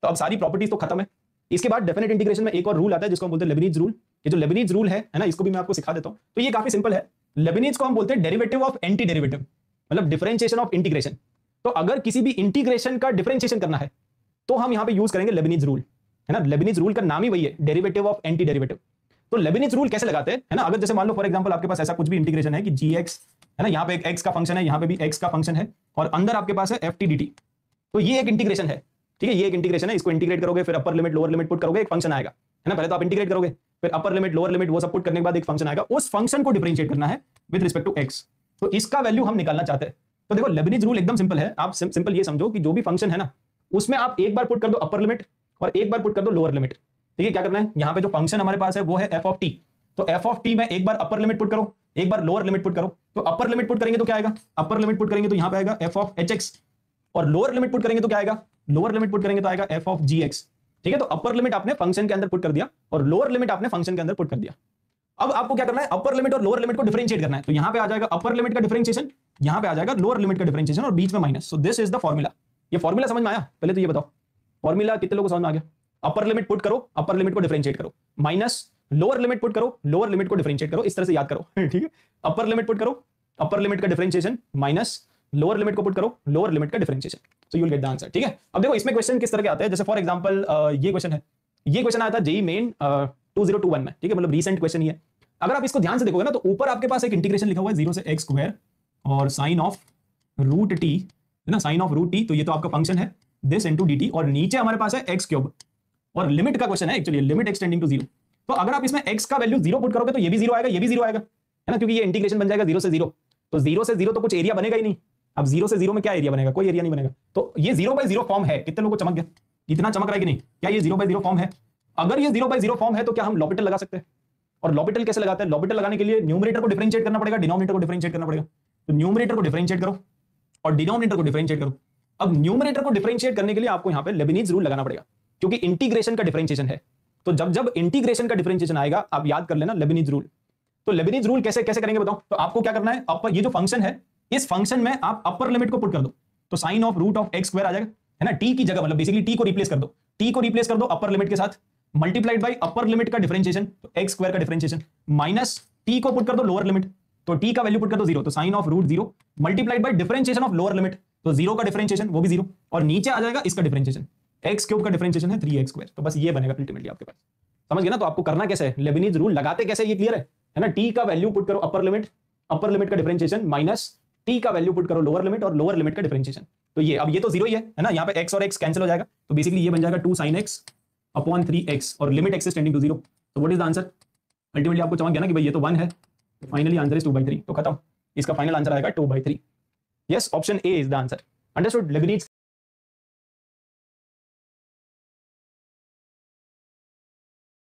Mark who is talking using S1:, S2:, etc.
S1: तो अब सारी प्रॉपर्टीज तो खत्म है। इसके बाद डेफिनेट इंटीग्रेशन में एक और रूल आता है जिसको हम बोलते हैं लेबनीज रूल। ये जो लेबनीज रूल है ना, इसको भी मैं आपको सिखा देता हूं। तो ये काफी सिंपल है। लेबनीज को हम बोलते हैं डेरिवेटिव ऑफ एंटी डेरिवेटिव, मतलब डिफरेंशिएशन ऑफ इंटीग्रेशन। तो अगर किसी भी इंटीग्रेशन का डिफरेंशिएशन करना है तो हम यहां पे यूज करेंगे लेबनीज रूल, है ना। लेबनीज रूल का नाम ही वही है, डेरिवेटिव ऑफ एंटी डेरिवेटिव। तो लेबनीज रूल कैसे लगाते हैं, है ना। अगर जैसे मान लो फॉर एग्जांपल आपके पास ऐसा कुछ भी इंटीग्रेशन है कि gx, है ना, यहाँ पे एक x का फंक्शन है, यहाँ पे भी x का फंक्शन है, और अंदर आपके पास है ft dt। तो ये एक इंटीग्रेशन है, ठीक है, ये एक इंटीग्रेशन है। इसको इंटीग्रेट करोगे, फिर upper limit lower limit put करोगे, एक फंक्शन आएगा, है ना। पहले तो आप इंटीग्रेट करोगे, फिर अपर लिमिट लोअर लिमिट वो सब पुट करने के बाद एक फंक्शन आएगा। उस फंक्शन को डिफरेंशिएट करना है विद रिस्पेक्ट टू x। तो इसका वैल्यू हम निकालना चाहते हैं। तो देखो लेबनीज रूल एकदम सिंपल है। आप सिंपल ये समझो कि जो भी फंक्शन है ना, उसमें आप एक बार पुट कर दो अपर लिमिट और एक बार पुट कर दो लोअर लिमिट। ठीक है, क्या करना है, यहाँ पे जो फंक्शन हमारे पास है वो है f ऑफ t। तो f ऑफ t में एक बार अपर लिमिट पुट करो, एक बार लोअर लिमिट पुट करो। तो अपर लिमिट पुट करेंगे तो क्या आएगा, अपर लिमिट पुट करेंगे तो यहाँ पे आएगा f ऑफ hx, और लोअर लिमिट पुट करेंगे तो क्या आएगा, लोअर लिमिट पुट करेंगे तो आएगा f ऑफ gx। ठीक है, तो अपर लिमिट आपने फंक्शन के अंदर पुट कर दिया और लोअर लिमिट आपने फंक्शन के अंदर पुट कर दिया। अब आपको क्या करना है, अपर लिमिट और लोअर लिमिट को डिफरेंशिएट करना है। तो यहाँ पे आ जाएगा अपर लिमिट का डिफरेंशिएशन, यहाँ पे आ जाएगा लोअर लिमिट का डिफरेंशिएशन, और बीच में minus. So this is the formula. ये फॉर्मूला समझ में आया? पहले तो ये बताओ फॉर्मूला कितने लोगों को समझ में आ गया? अपर लिमिट पुट करो, अपर लिमिट को डिफरेंशिएट करो, माइनस लोअर लिमिट पुट करो, लोअर लिमिट को डिफरेंशिएट करो। इस तरह से याद करो, ठीक है। अपर लिमिट पुट करो, अपर लिमिट का डिफरेंशिएशन, माइनस लोअर लिमिट को पुट करो, लोअर लिमिट का differentiation. So you will get the answer. ठीक है, अब देखो इसमें क्वेश्चन किस तरह के आते हैं। जैसे फॉर एग्जांपल ये क्वेश्चन है, ये क्वेश्चन आया था जेईई मेन 2021 में, ठीक है, मतलब रीसेंट क्वेश्चन ही है। अगर आप इसको ध्यान से देखोगे ना, तो ऊपर आपके पास एक इंटीग्रेशन लिखा हुआ है 0 से x स्क्वायर और साइन ऑफ रूट टी, है ना, साइन ऑफ रूट टी। तो ये तो आपका फंक्शन है दिस इनटू dt, और नीचे हमारे पास है x क्यूब, और लिमिट का क्वेश्चन है एक्चुअली, लिमिट एक्सटेंडिंग टू 0। तो अगर आप इसमें x का वैल्यू 0 पुट करोगे तो ये भी 0 आएगा, ये भी 0 आएगा, है ना, क्योंकि ये इंटीग्रेशन बन जाएगा 0 से 0। तो 0 से 0 तो कुछ एरिया बनेगा ही नहीं। अब 0 से 0 में क्या एरिया बनेगा, कोई एरिया नहीं बनेगा। तो ये 0/0 फॉर्म है। कितने लोगों को चमक गया? इतना चमक रहा है कि नहीं? क्या ये 0/0 फॉर्म है? अगर ये 0/0 फॉर्म है तो क्या हम लॉपिटल लगा सकते हैं? और लॉपिटल कैसे लगाते हैं? लॉपिटल लगाने के लिए न्यूमरेटर को डिफरेंशिएट करना पड़ेगा, डिनोमिनेटर को डिफरेंशिएट करना पड़ेगा। तो न्यूमरेटर को डिफरेंशिएट करो और डिनोमिनेटर को डिफरेंशिएट करो। अब न्यूमरेटर को डिफरेंशिएट करने के लिए आपको यहां पे लेबनीज रूल लगाना पड़ेगा, क्योंकि इंटीग्रेशन का डिफरेंशिएशन है। तो जब जब इंटीग्रेशन का डिफरेंशिएशन आएगा, आप याद कर लेना लेबनीज रूल। तो लेबनीज रूल कैसे कैसे करेंगे बताओ। तो आपको क्या करना है, अपर ये जो फंक्शन है, इस फंक्शन में आप अपर लिमिट को पुट कर दो। तो sine of root of x square आ जाएगा, है ना, t की जगह, मतलब बेसिकली t को रिप्लेस कर दो, t को रिप्लेस कर दो अपर लिमिट के साथ, मल्टीप्लाइड बाय अपर लिमिट का डिफरेंशिएशन, तो x स्क्वायर का डिफरेंशिएशन, माइनस t को पुट कर दो लोअर लिमिट, तो t का वैल्यू पुट कर दो 0, तो sine of root 0 multiplied by differentiation of lower limit, तो 0 का डिफरेंशिएशन वो भी 0, और नीचे आ जाएगा इसका डिफरेंशिएशन, x क्यूब का डिफरेंशिएशन है 3x स्क्वायर। तो बस ये बनेगा अल्टीमेटली आपके पास। समझ गए ना? तो आपको करना कैसे है, लेबनीज रूल लगाते कैसे, ये क्लियर है ना। t का वैल्यू पुट करो अपर लिमिट का डिफरेंशिएशन, माइनस t का वैल्यू पुट करो लोअर लिमिट, और लोअर लिमिट का डिफरेंशिएशन। तो ये अब ये तो 0 ही है ना, यहाँ पे x और x कैंसिल हो जाएगा, तो बेसिकली ये बन जाएगा 2 sin x अपॉन 3x, और limit x is tending to 0। तो what is the answer? Ultimately आपको समझ गया ना कि भाई ये तो 1 है, फाइनली आंसर इज 2/3। तो खत्म, इसका फाइनल आंसर आएगा 2/3। Yes, option A is the answer. Understood? Lebanese